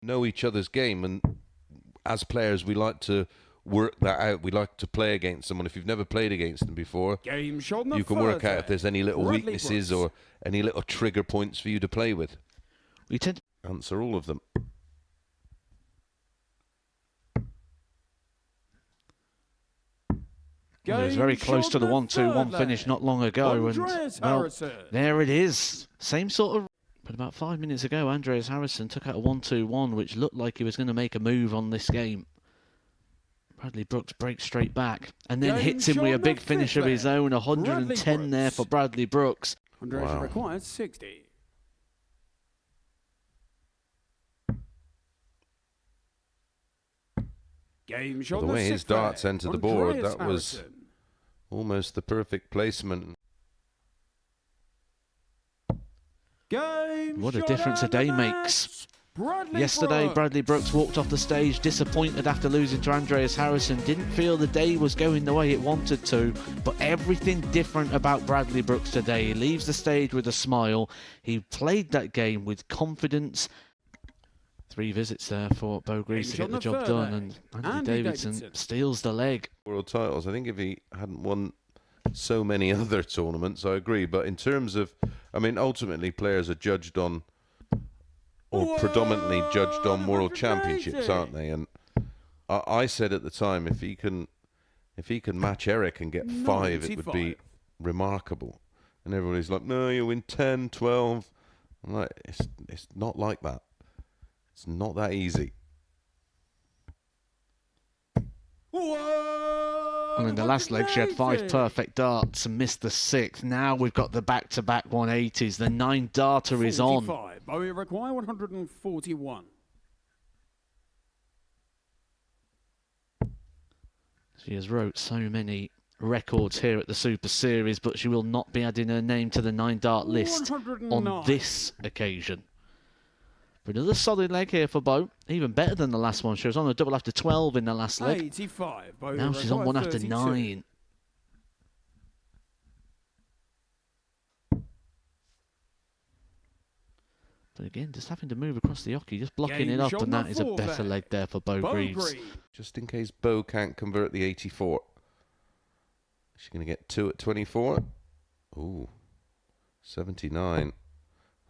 know each other's game, and as players we like to work that out. We like to play against someone. If you've never played against them before, you can work out if there's any little weaknesses or any little trigger points for you to play with. We tend to answer all of them. It was very close to the 1-2-1 finish not long ago, and well, there it is. Same sort of. But about 5 minutes ago, Andreas Harrison took out a 1-2-1, which looked like he was going to make a move on this game. Bradley Brooks breaks straight back and then hits him with a big finish of his own. 110 there for Bradley Brooks. Andreas requires 60. Game shot. The way his darts entered the board, that was almost the perfect placement. What a difference a day makes. Yesterday, Bradley Brooks walked off the stage disappointed after losing to Andreas Harrison. Didn't feel the day was going the way it wanted to, but everything different about Bradley Brooks today. He leaves the stage with a smile. He played that game with confidence. 3 visits there for Bo Greaves to get the job done, and Andy Davidson steals the leg. World titles, I think if he hadn't won so many other tournaments, I agree, but in terms of, I mean, ultimately players are judged on, or predominantly judged on world championships, aren't they? And I said at the time, if he can match Eric and get 5, it would be remarkable. And everybody's like, no, you win 10, 12. I'm like, it's not like that. It's not that easy. And in the last leg, she had 5 perfect darts and missed the 6th. Now we've got the back-to-back 180s. The 9 darter is on. Bowie require 141. She has wrote so many records here at the Super Series, but she will not be adding her name to the 9 dart list on this occasion. But another solid leg here for Bo, even better than the last one. She was on a double after 12 in the last leg. 85. Now she's on one after 9. But again, just having to move across the hockey, just blocking it up, and that is a better leg there for Bo Greaves. Just in case Bo can't convert the 84. She's going to get 2 at 24. Ooh, 79.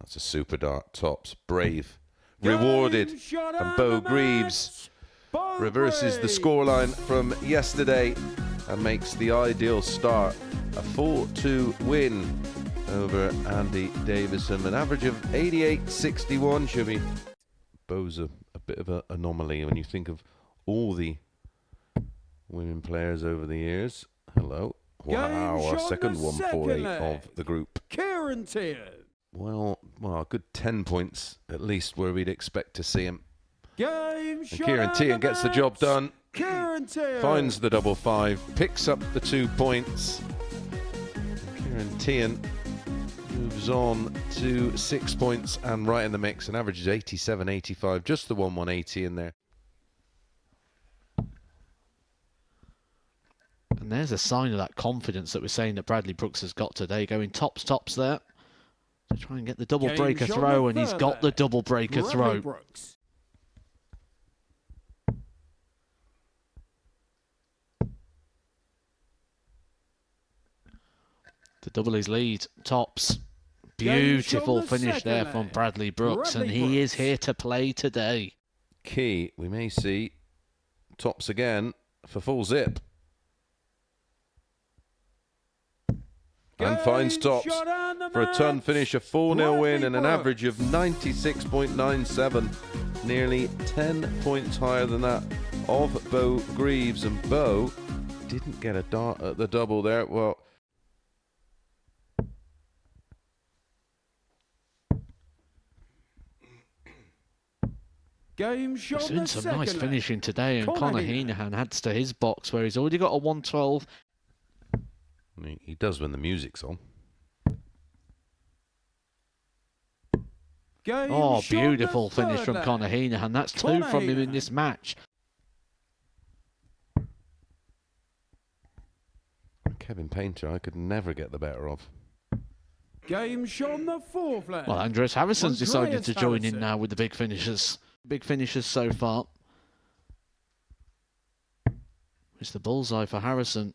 That's a super dart. Tops. Brave. Rewarded. And Bo Greaves reverses the scoreline from yesterday and makes the ideal start. A 4-2 win over Andy Davison. An average of 88.61 should be. Bo's a bit of an anomaly when you think of all the women players over the years. Hello. Wow, our second 148 of the group. Well, a good 10 points at least where we'd expect to see him. And Kieran Tian gets the job done. Finds the double 5, picks up the 2 points. Kieran Tian moves on to 6 points and right in the mix, and averages 87.85, just the 180 in there. And there's a sign of that confidence that we're saying that Bradley Brooks has got today, going tops there to try and get the double breaker throw, and he's got the double breaker throw. To double his lead, tops. Beautiful finish there from Bradley Brooks, and he is here to play today. Key, we may see tops again for full zip. And finds tops for a ton finish, a 4-0 win and an average of 96.97. Nearly 10 points higher than that of Bo Greaves. And Bo didn't get a dart at the double there. Well, we're seeing some nice finishing today, and Conor Heenahan adds to his box where he's already got a 112. He does when the music's on. Oh, beautiful finish from Conor Heenahan. That's 2 from him in this match. Kevin Painter, I could never get the better of. Game shot on the 4th leg. Well, Andreas Harrison's decided to join in now with the big finishers. Big finishes so far. It's the bullseye for Harrison.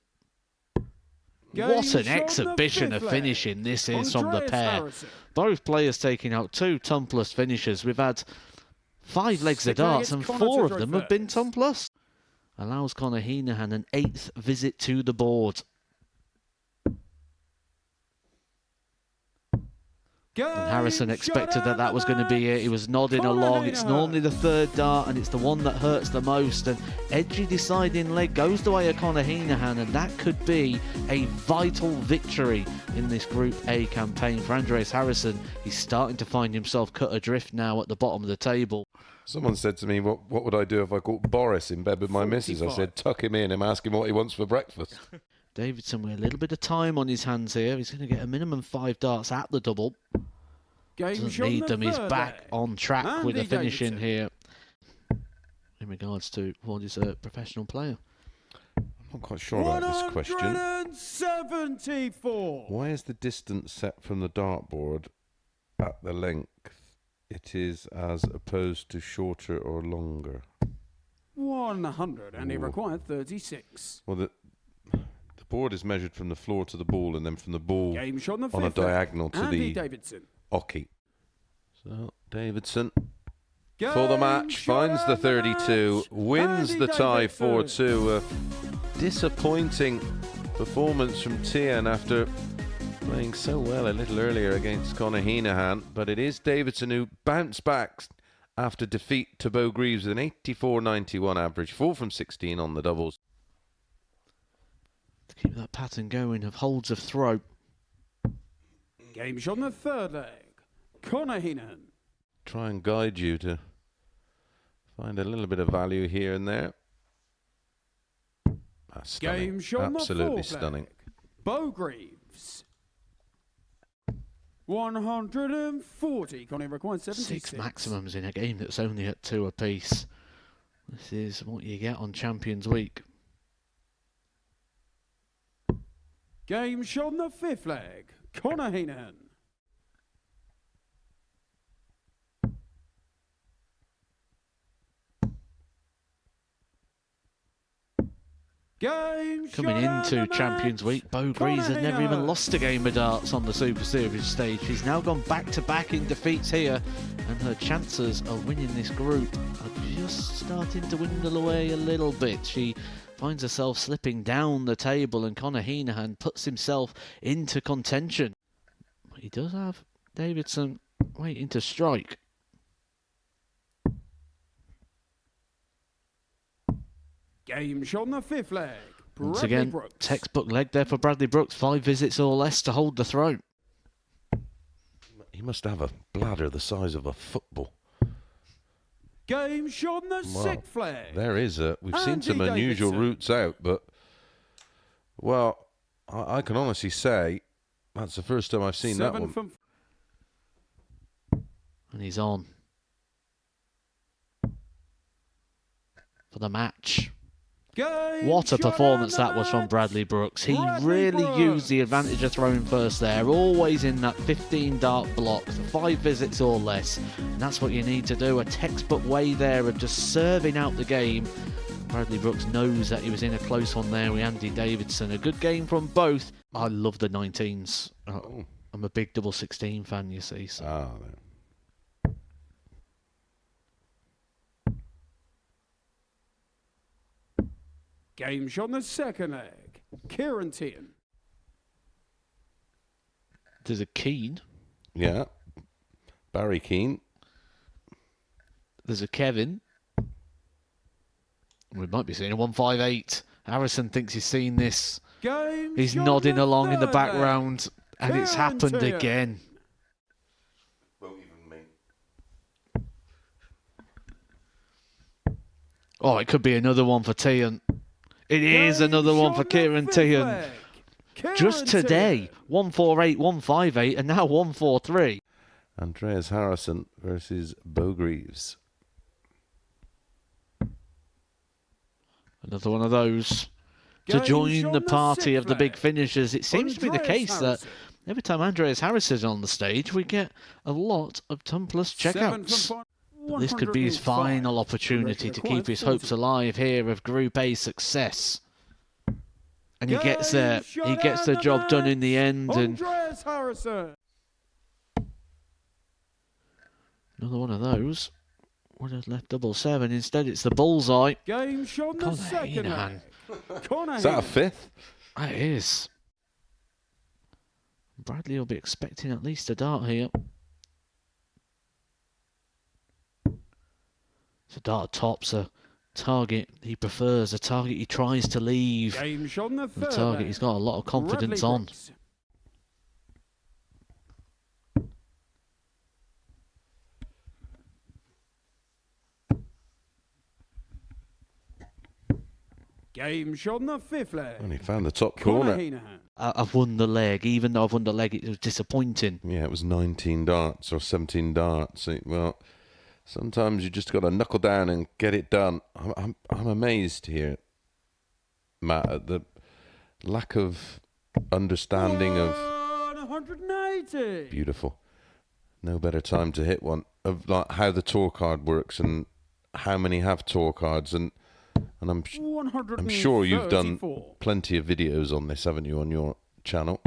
What an exhibition of finishing this is from the pair. Both players taking out 2 ton-plus finishes. We've had 5 legs of darts and 4 of them have been ton-plus. Allows Conor Heenahan an 8th visit to the board. And Harrison expected that was going to be it. He was nodding along. It's normally the 3rd dart and it's the one that hurts the most. And edgy deciding leg goes the way of Conor Heenahan, and that could be a vital victory in this Group A campaign for Andreas Harrison. He's starting to find himself cut adrift now at the bottom of the table. Someone said to me, what would I do if I caught Boris in bed with my missus? I said, tuck him in and ask him what he wants for breakfast. Davidson with a little bit of time on his hands here. He's going to get a minimum 5 darts at the double. Doesn't need them. He's back on track with the finishing here in regards to what is a professional player. I'm not quite sure about this question. 174. Why is the distance set from the dartboard at the length it is as opposed to shorter or longer? 100, and he required 36. Well, the board is measured from the floor to the ball and then from the ball Game shot on the on a 5th diagonal to Andy the Davidson. hockey. So Davidson for the match finds the 32, wins the tie 4-2. Disappointing performance from Tian after playing so well a little earlier against Conor Heenahan, but it is Davidson who bounced back after defeat to Bo Greaves with an 84.91 average, 4 from 16 on the doubles. To keep that pattern going of holds of throw. Game shot on the 3rd leg. Conor Heenahan. Try and guide you to find a little bit of value here and there. Game shot on the 4th absolutely stunning. leg. Bo Greaves. 140. Conor required 76. 6 maximums in a game that's only at 2 apiece. This is what you get on Champions Week. Game shot on the 5th leg. Conor Heenahan. Coming into Champions Week, Bo Greaves has never even lost a game of darts on the Super Series stage. She's now gone back-to-back in defeats here, and her chances of winning this group are just starting to dwindle away a little bit. She finds herself slipping down the table, and Conor Heenahan puts himself into contention. But he does have Davidson waiting to strike. Game shot on the 5th leg. Once again, textbook leg there for Bradley Brooks. 5 visits or less to hold the throw. He must have a bladder the size of a football. Game shot on the 6th leg. There is we've seen some unusual routes out, but well, I can honestly say that's the first time I've seen that one. And he's on for the match. What a performance that was from Bradley Brooks. He really used the advantage of throwing first there, always in that 15 dart block, 5 visits or less. And that's what you need to do, a textbook way there of just serving out the game. Bradley Brooks knows that he was in a close one there with Andy Davidson. A good game from both. I love the 19s. I'm a big double 16 fan, you see. So. Game shot on the 2nd leg. Kieran Tian. There's a Keane. Yeah. Barry Keane. There's a Kevin. We might be seeing a 158. Harrison thinks he's seen this. He's nodding along in the background, and it's happened again. Oh, it could be another one for Tian. It is another one for Kieran Tian. Just today, 148, 158, and now 143. Andreas Harrison versus Bo Greaves. Another one of those to join the party of the big finishers. It seems to be the case that every time Andreas Harrison is on the stage, we get a lot of ton-plus checkouts. But this could be his final opportunity to keep his hopes alive here of Group A success. And he gets there. He gets the job done in the end. And another one of those would have left 7-7. Instead, it's the bullseye. Game shot the second leg. Is that a fifth? That is. Bradley will be expecting at least a dart here. It's a dart tops a target he prefers, a target he tries to leave. Game shot the third target leg. he's got a lot of confidence on. Game shot in the fifth leg. And he found the top corner. I've won the leg. Even though I've won the leg, it was disappointing. Yeah, it was 19 darts or 17 darts. Well, sometimes you just got to knuckle down and get it done. I'm amazed here, Matt, at the lack of understanding of 180. Beautiful. No better time to hit one of like how the tour card works and how many have tour cards and I'm sure you've done plenty of videos on this, haven't you, on your channel,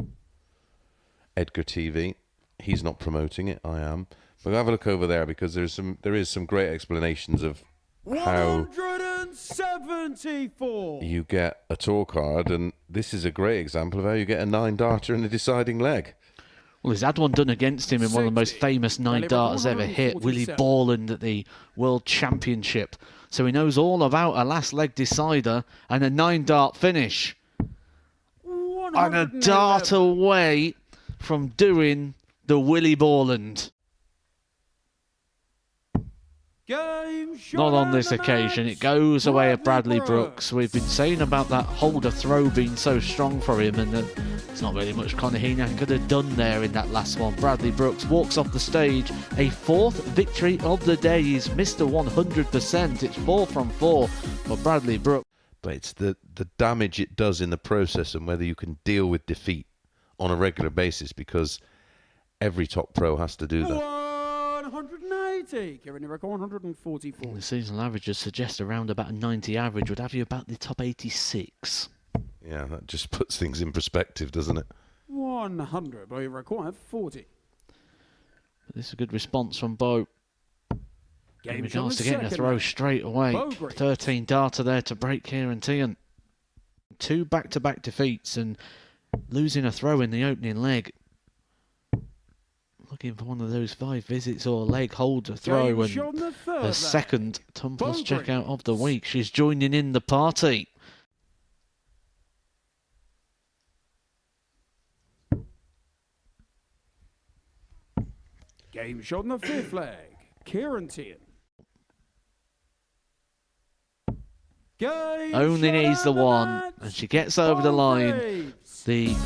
Edgar TV. He's not promoting it, I am. But have a look over there because there is some great explanations of how 174. you get a tour card, and this is a great example of how you get a 9-darter in the deciding leg. Well, he's had one done against him in one of the most famous 9-darters ever hit, Willie Borland at the World Championship. So he knows all about a last leg decider and a 9-dart finish. And a dart away from doing the Willie Borland. Not on this occasion. It goes away at Bradley Brooks. We've been saying about that holder throw being so strong for him, and it's not really much Conor Heenan could have done there in that last one. Bradley Brooks walks off the stage. A fourth victory of the day. He's Mr. 100%. It's 4 from 4 for Bradley Brooks. But it's the damage it does in the process and whether you can deal with defeat on a regular basis, because every top pro has to do that. 180. Kieran record 144. The seasonal averages suggest around about a 90 average would have you about the top 86. Yeah, that just puts things in perspective, doesn't it? 100, but you require 40. But this is a good response from Bo. In regards to getting a second throw leg. straight away. 13 darter there to break Kieran Tian. 2 back-to-back defeats and losing a throw in the opening leg. Looking for one of those 5 visits or leg holder throw, and her second Ton Plus checkout of the week. She's joining in the party. Game shot in the fifth leg. Kieran Tian. Only needs the one, and she gets over the line. The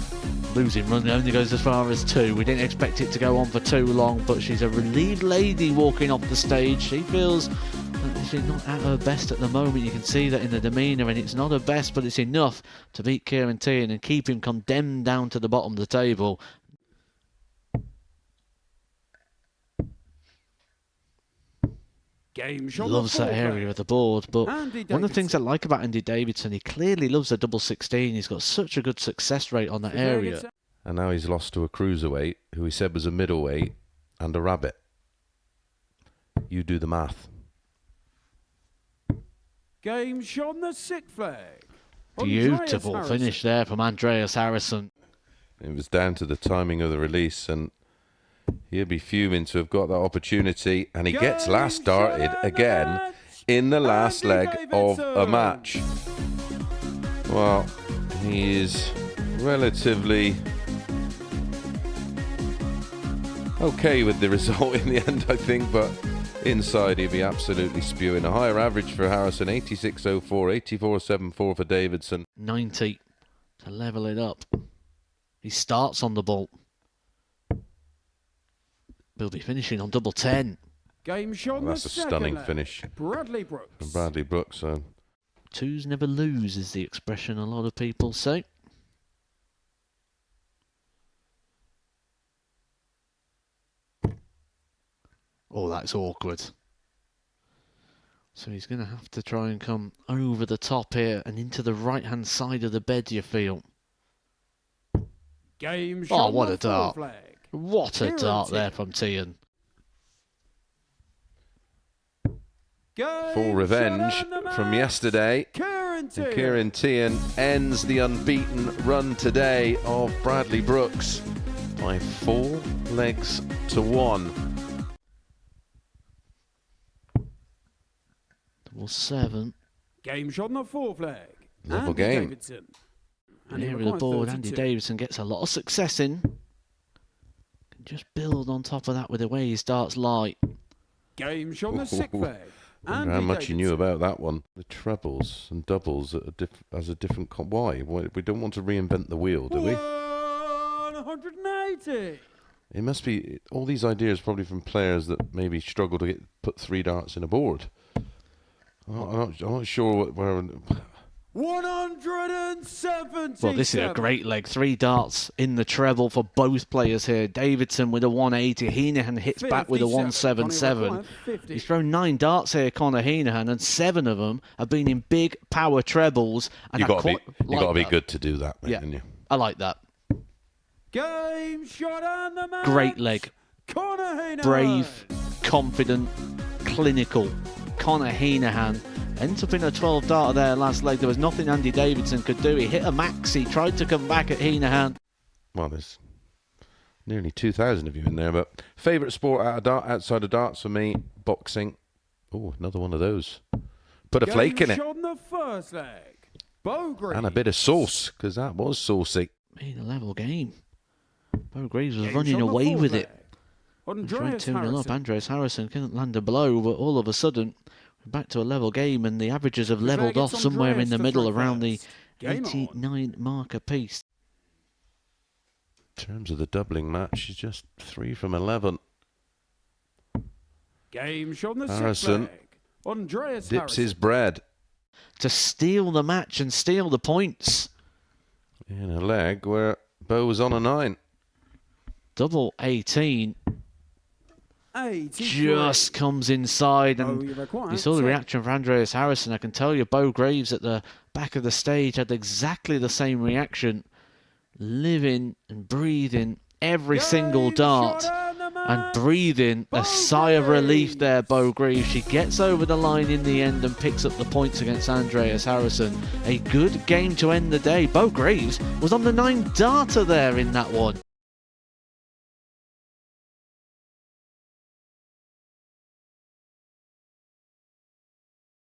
losing run only goes as far as 2. We didn't expect it to go on for too long, but she's a relieved lady walking off the stage. She feels that she's not at her best at the moment. You can see that in the demeanour, and it's not her best, but it's enough to beat Kieran Tian and keep him condemned down to the bottom of the table. Loves that area of the board, but one of the things I like about Andy Davidson, he clearly loves a double 16. He's got such a good success rate on that area. And now he's lost to a cruiserweight, who he said was a middleweight, and a rabbit. You do the math. Game shot in the sixth flag. Beautiful finish there from Andreas Harrison. It was down to the timing of the release, and he'll be fuming to have got that opportunity, and he gets last darted again in the last leg of a match. Well, he is relatively okay with the result in the end, I think, but inside he'll be absolutely spewing. A higher average for Harrison, 86.04, 84.74 for Davidson. 90 to level it up. He starts on the ball. He'll be finishing on double 10. Game shot. Well, that's a stunning finish. Bradley Brooks. From Bradley Brooks. So. Twos never lose is the expression a lot of people say. Oh, that's awkward. So he's going to have to try and come over the top here and into the right-hand side of the bed, you feel. Game Oh, shot what on a the full dart. flag. What a Kieran dart Tian. there from Tian. Game Full revenge shot on the from match. yesterday. Kieran And Tian. Kieran Tian ends the unbeaten run today of Bradley Brooks by 4 legs to 1. Double 7. Game shot on the full flag. Level Andy game. Davidson. And And he here with the requires board, Andy 32. Davidson gets a lot of success in. Can just build on top of that with the way he starts light. Game shot on the sixth flag. Wonder how much you knew about that one. The trebles and doubles as a different why? We don't want to reinvent the wheel, do we? 180. It must be all these ideas probably from players that maybe struggle to put 3 darts in a board. I'm not sure where. 170. Well, this is a great leg. 3 darts in the treble for both players here. Davidson with a 180. Heenahan hits back with a 177. He's thrown 9 darts here, Connor Heenahan, and 7 of them have been in big power trebles. And You got to be good to do that, mate, Yeah, haven't you? I like that. Game shot on the match. Great leg. Connor Heenahan. Brave, confident, clinical. Connor Heenahan ends up in a 12 darter there last leg. There was nothing Andy Davidson could do. He hit a maxi, tried to come back at Heenahan. Well, there's nearly 2,000 of you in there, but favourite sport outside of darts for me, boxing. Oh, another one of those. Put a flake in it. Game shot on the first leg. Bo Greaves. And a bit of sauce, because that was saucy. Made a level game. Bo Greaves was Game running shot on the away fourth with leg. it. He's went Andreas 2-0 up. Harrison. Andreas Harrison couldn't land a blow, but all of a sudden, we're back to a level game, and the averages have levelled off gets somewhere in Andreas the to middle throw around the first. Game on. 89 mark apiece. In terms of the doubling match, she's just 3 from 11. Game shot on the sixth Harrison leg. Andreas Dips Harrison. his bread To steal the match and steal the points. in a leg where Bo was on a 9. Double 18 83. just comes inside, Bo, and you require you saw the 10. reaction for Andreas Harrison. I can tell you, Bo Greaves at the back of the stage had exactly the same reaction, living and breathing every single Game dart shot on the and match. breathing Bo a sigh of relief Greaves. there. Bo Greaves, she gets over the line in the end and picks up the points against Andreas Harrison. A good game to end the day. Bo Greaves was on the 9 darter there in that one.